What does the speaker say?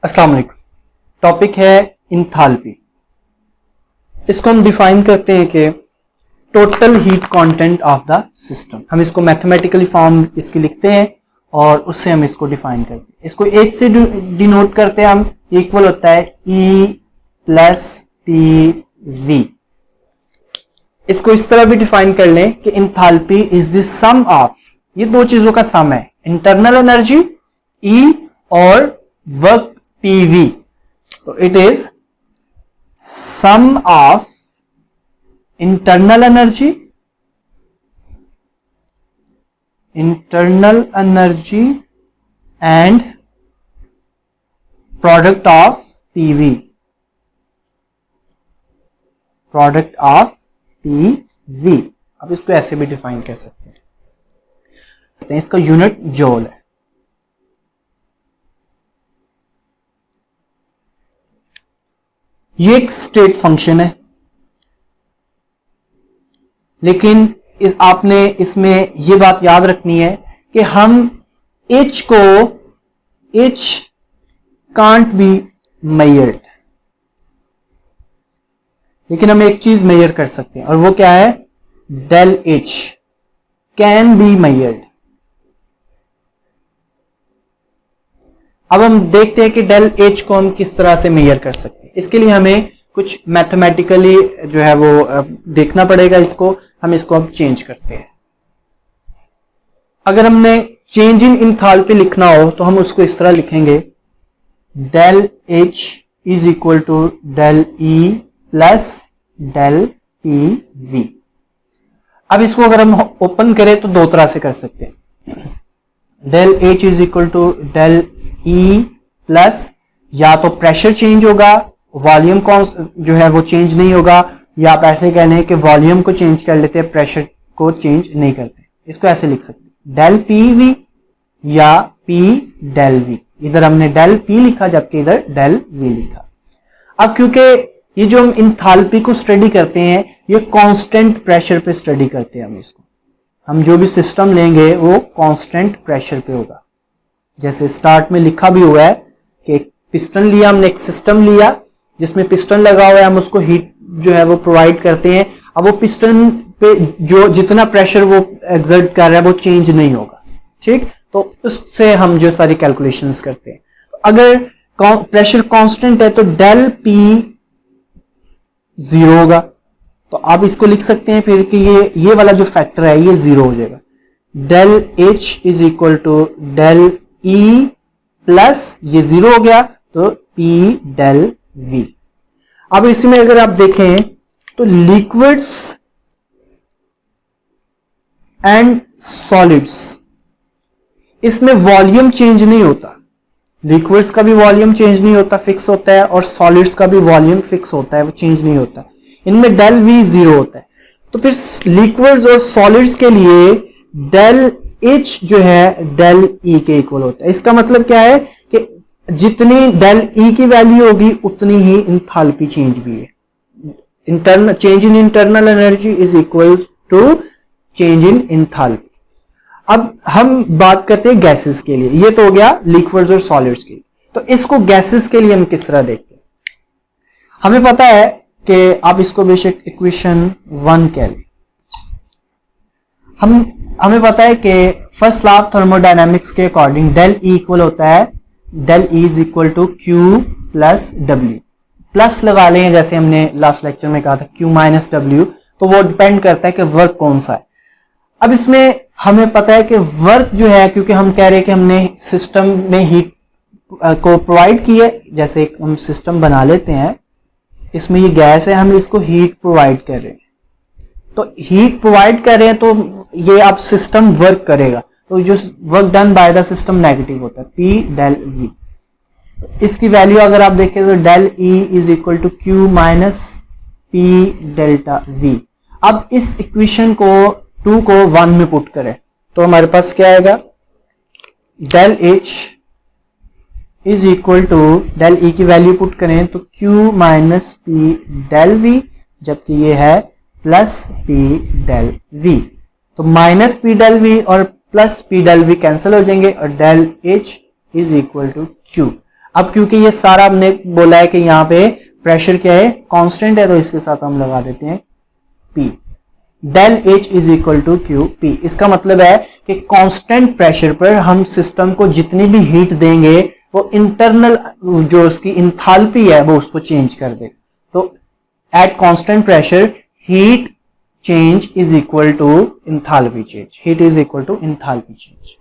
अस्सलाम वालेकुम। टॉपिक है इंथाल्पी। इसको हम डिफाइन करते हैं कि total heat content of the system. हम इसको मैथमेटिकली फॉर्म इसकी लिखते हैं और उससे हम इसको डिफाइन करते हैं। इसको एक से डिनोट करते हैं हम, इक्वल होता है E प्लस PV। इसको इस तरह भी डिफाइन कर लें कि enthalpy is the sum of, ये दो चीजों का सम है, इंटरनल एनर्जी E और वर्क PV। तो it is sum of internal energy and product of PV, अब इसको ऐसे भी डिफाइन कर सकते हैं। इसका यूनिट जूल है। ये एक स्टेट फंक्शन है, लेकिन आपने इसमें ये बात याद रखनी है कि हम H कांट बी मेजर्ड, लेकिन हम एक चीज मेजर कर सकते हैं और वो क्या है, del H can be measured. अब हम देखते हैं कि डेल H को हम किस तरह से मेजर कर सकते हैं। इसके लिए हमें कुछ मैथमेटिकली जो है वो देखना पड़ेगा। हम इसको अब चेंज करते हैं। अगर हमने चेंज इन इंथाल्पी लिखना हो तो हम उसको इस तरह लिखेंगे, del H is equal to del E plus del PV। अब इसको अगर हम ओपन करें तो दो तरह से कर सकते हैं। Del H is equal to del E plus, या तो प्रेशर चेंज होगा, वॉल्यूम जो है वो चेंज नहीं होगा, या आप ऐसे कह लें कि वॉल्यूम को चेंज कर लेते हैं, प्रेशर को चेंज नहीं करते। इसको ऐसे लिख सकते हैं, डेल PV या P डेल V। इधर हमने डेल P लिखा जबकि इधर डेल V लिखा। अब क्योंकि ये जो हम इंथाल्पी को स्टडी करते हैं ये कांस्टेंट प्रेशर पे स्टडी करते हैं। हम जो भी सिस्टम लेंगे वो कांस्टेंट प्रेशर पे होगा। जैसे स्टार्ट में लिखा भी हुआ है कि एक पिस्टन लिया हमने, एक सिस्टम लिया जिसमें पिस्टन लगा हुआ है, हम उसको हीट जो है वो प्रोवाइड करते हैं। अब वो पिस्टन पे जो जितना प्रेशर वो एक्सर्ट कर रहा है वो चेंज नहीं होगा, ठीक। तो उससे हम जो सारी कैलकुलेशंस करते हैं, तो अगर प्रेशर कांस्टेंट है तो डेल P 0 होगा। तो आप इसको लिख सकते हैं फिर कि ये वाला जो फैक्टर है ये 0 हो जाएगा। Del H is equal to del E plus, ये 0 हो गया तो P डेल V। अब इसमें अगर आप देखें तो लिक्विड्स एंड सॉलिड्स, इसमें वॉल्यूम चेंज नहीं होता। लिक्विड्स का भी वॉल्यूम चेंज नहीं होता, फिक्स होता है, और सॉलिड्स का भी वॉल्यूम फिक्स होता है, वो चेंज नहीं होता। इनमें डेल V 0 होता है। तो फिर लिक्विड्स और सॉलिड्स के लिए डेल H जो है डेल E के इक्वल होता है। इसका मतलब क्या है कि जितनी डेल E की वैल्यू होगी उतनी ही इंथाल्पी चेंज भी है। Change in internal energy is equal to change in enthalpy. अब हम बात करते हैं गैसेस के लिए। ये तो हो गया लिक्विड्स और सॉलिड्स के लिए। तो इसको गैसेस के लिए हम किस तरह देखते हैं। हमें पता है कि आप इसको बेशक इक्वेशन 1 कह लें। हमें पता है कि फर्स्ट लॉ ऑफ थर्मोडायनामिक्स के अकॉर्डिंग डेल E इक्वल होता है, del E is equal to Q plus W। Plus लगा लें जैसे हमने लास्ट लेक्चर में कहा था Q माइनस W, तो वो डिपेंड करता है कि वर्क कौन सा है। अब इसमें हमें पता है कि वर्क जो है, क्योंकि हम कह रहे हैं कि हमने सिस्टम में हीट को प्रोवाइड की है, जैसे एक हम सिस्टम बना लेते हैं, इसमें ये गैस है, हम इसको हीट प्रोवाइड कर रहे हैं। तो हीट प्रोवाइड कर रहे हैं तो ये अब सिस्टम वर्क करेगा, तो जो work done by the system negative होता है, P डेल V। तो इसकी वैल्यू अगर आप देखें तो del E is equal to Q minus P delta V। अब इस इक्वेशन को 2 को 1 में पुट करें तो हमारे पास क्या आएगा, del H is equal to del E की वैल्यू पुट करें तो Q minus P del V, जबकि ये है प्लस P डेल V। तो माइनस P डेल V और plus P del V cancel हो जाएंगे और del H is equal to Q। अब क्योंकि ये सारा हमने बोला है कि यहां पे प्रेशर क्या है, कांस्टेंट है, तो इसके साथ हम लगा देते हैं P। Del H is equal to Q P. इसका मतलब है कि कांस्टेंट प्रेशर पर हम सिस्टम को जितनी भी हीट देंगे वो इंटरनल जो उसकी इंथाल्पी है वो उसको चेंज कर दे। तो at constant pressure heat change is equal to enthalpy change, heat is equal to enthalpy change.